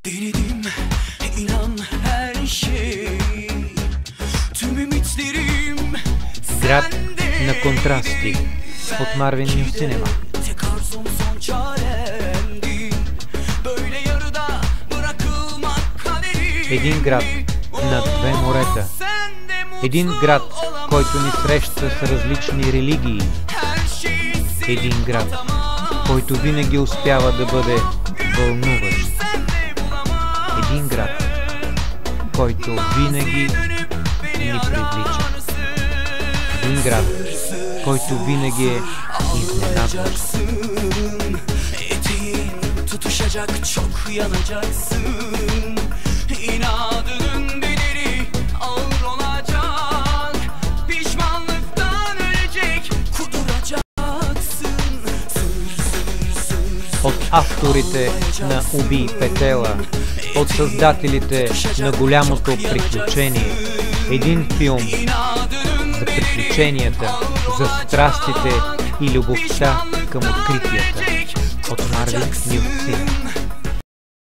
Denedim inan her şey. Tüm ümitlerim Град на контрасти от Marvin New Cinema. tek arzum son çaremdi. Böyle yarıda bırakılmak kaderim. Един град на две морета. Един град, който ни среща с различни религии. Един град, който винаги успява да бъде вълнуващ. Един град, който винаги ни привлича. Един град, който винаги е изненадващ. Eteğin tutuşacak, çok yanacaksın. İnadının bedeli ağır olacak. Pişmanlıktan ölecek, kuduracaksın. От авторите на Уби Петела, от създателите на Голямото приключение. Един филм за приключенията, за страстите и любовта към откритията. От Marvin New Cinema.